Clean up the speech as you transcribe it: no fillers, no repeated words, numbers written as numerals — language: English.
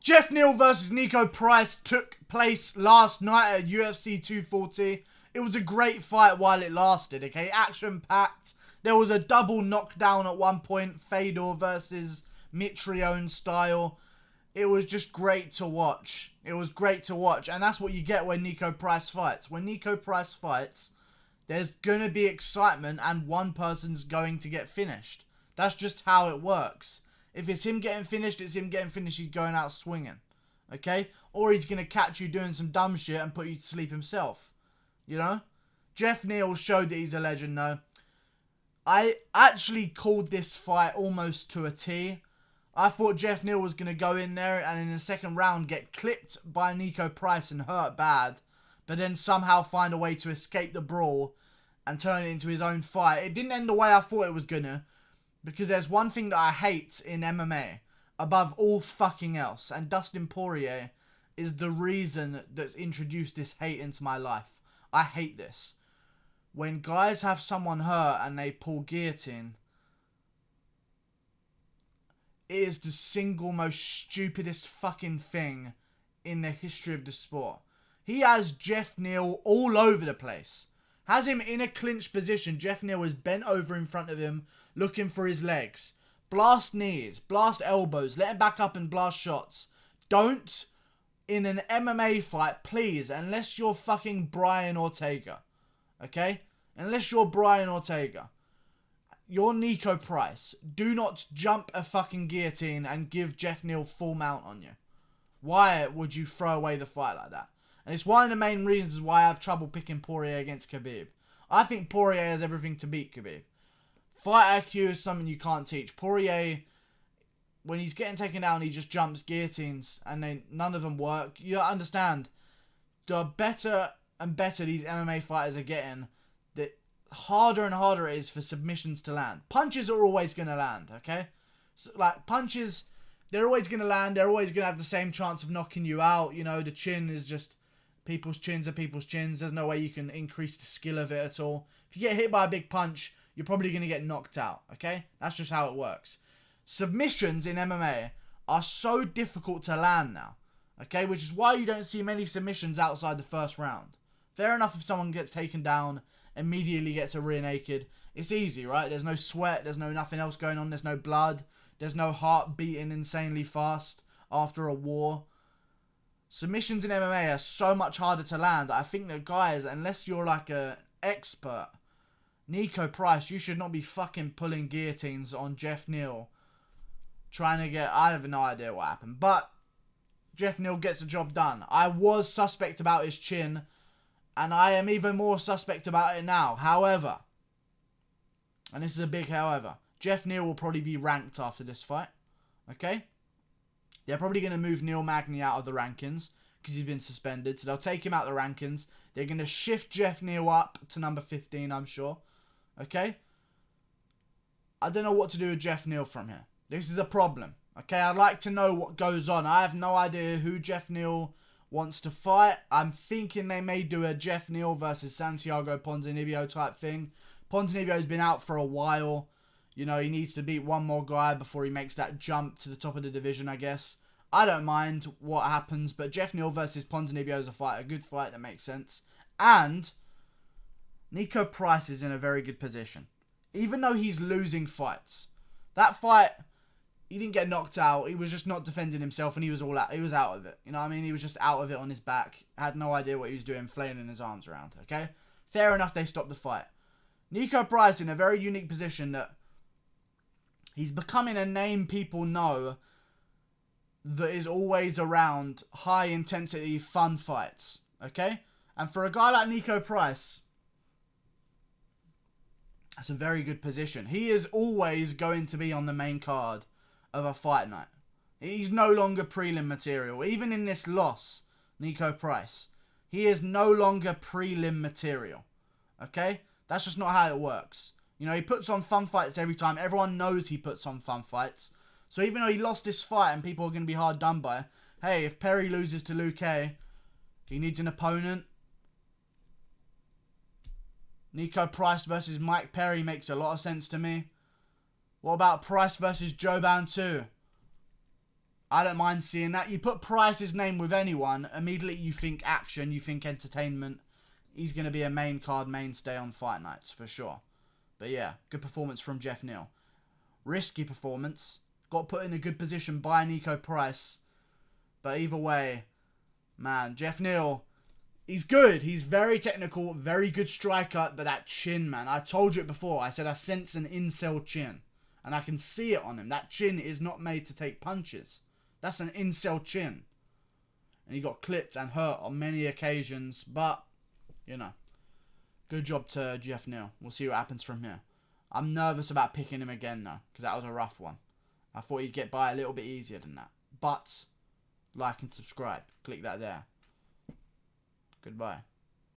Geoff Neal versus Niko Price took place last night at UFC 240. It was a great fight while it lasted, okay? Action-packed. There was a double knockdown at one point, Fedor versus Mitrione style. It was just great to watch. It was great to watch, and that's what you get when Niko Price fights. When Niko Price fights, there's going to be excitement, and one person's going to get finished. That's just how it works. If it's him getting finished, it's him getting finished. He's going out swinging. Okay? Or he's going to catch you doing some dumb shit and put you to sleep himself. You know? Geoff Neal showed that he's a legend, though. I actually called this fight almost to a T. I thought Geoff Neal was going to go in there and in the second round get clipped by Niko Price and hurt bad. But then somehow find a way to escape the brawl and turn it into his own fight. It didn't end the way I thought it was going to. Because there's one thing that I hate in MMA above all fucking else. And Dustin Poirier is the reason that's introduced this hate into my life. I hate this. When guys have someone hurt and they pull guillotine, it is the single most stupidest fucking thing in the history of the sport. He has Geoff Neal all over the place. Has him in a clinch position. Geoff Neal is bent over in front of him, looking for his legs. Blast knees, blast elbows, let him back up and blast shots. Don't, in an MMA fight, please, unless you're fucking Brian Ortega. Okay? Unless you're Brian Ortega. You're Niko Price. Do not jump a fucking guillotine and give Geoff Neal full mount on you. Why would you throw away the fight like that? And it's one of the main reasons why I have trouble picking Poirier against Khabib. I think Poirier has everything to beat Khabib. Fight IQ is something you can't teach. Poirier, when he's getting taken down, he just jumps guillotines and then none of them work. You don't understand. The better and better these MMA fighters are getting, the harder and harder it is for submissions to land. Punches are always going to land, okay? So, like, punches, they're always going to land. They're always going to have the same chance of knocking you out. You know, the chin is just... People's chins are people's chins. There's no way you can increase the skill of it at all. If you get hit by a big punch, you're probably going to get knocked out, okay? That's just how it works. Submissions in MMA are so difficult to land now, okay? Which is why you don't see many submissions outside the first round. Fair enough if someone gets taken down, immediately gets a rear naked. It's easy, right? There's no sweat. There's no nothing else going on. There's no blood. There's no heart beating insanely fast after a war. Submissions in MMA are so much harder to land. I think that guys, unless you're like an expert, Niko Price, you should not be fucking pulling guillotines on Geoff Neal. Trying to get... I have no idea what happened. But Geoff Neal gets the job done. I was suspect about his chin. And I am even more suspect about it now. However, and this is a big however, Geoff Neal will probably be ranked after this fight. Okay? They're probably going to move Neil Magny out of the rankings because he's been suspended. So they'll take him out of the rankings. They're going to shift Geoff Neal up to number 15, I'm sure. Okay? I don't know what to do with Geoff Neal from here. This is a problem. Okay? I'd like to know what goes on. I have no idea who Geoff Neal wants to fight. I'm thinking they may do a Geoff Neal versus Santiago Ponzinibbio type thing. Ponzinibbio's been out for a while. You know, he needs to beat one more guy before he makes that jump to the top of the division, I guess. I don't mind what happens, but Geoff Neal versus Ponzinibbio is a good fight that makes sense. And Niko Price is in a very good position. Even though he's losing fights. That fight, he didn't get knocked out. He was just not defending himself and he was all out. He was out of it. You know what I mean? He was just out of it on his back. Had no idea what he was doing, flailing his arms around. Okay? Fair enough, they stopped the fight. Niko Price in a very unique position that he's becoming a name people know that is always around high-intensity, fun fights. Okay? And for a guy like Niko Price, that's a very good position. He is always going to be on the main card of a fight night. He's no longer prelim material. Even in this loss, Niko Price, he is no longer prelim material. Okay? That's just not how it works. You know, he puts on fun fights every time. Everyone knows he puts on fun fights. So even though he lost this fight and people are going to be hard done by, hey, if Perry loses to Luque, he needs an opponent. Niko Price versus Mike Perry makes a lot of sense to me. What about Price versus Joe Bantu? I don't mind seeing that. You put Price's name with anyone, immediately you think action, you think entertainment. He's going to be a main card mainstay on fight nights, for sure. But yeah, good performance from Geoff Neal. Risky performance. Got put in a good position by Niko Price. But either way, man, Geoff Neal, he's good. He's very technical, very good striker. But that chin, man, I told you it before. I said I sense an incel chin. And I can see it on him. That chin is not made to take punches. That's an incel chin. And he got clipped and hurt on many occasions. But, you know, good job to Geoff Neal. We'll see what happens from here. I'm nervous about picking him again, though. Because that was a rough one. I thought he'd get by a little bit easier than that. But, like and subscribe. Click that there. Goodbye.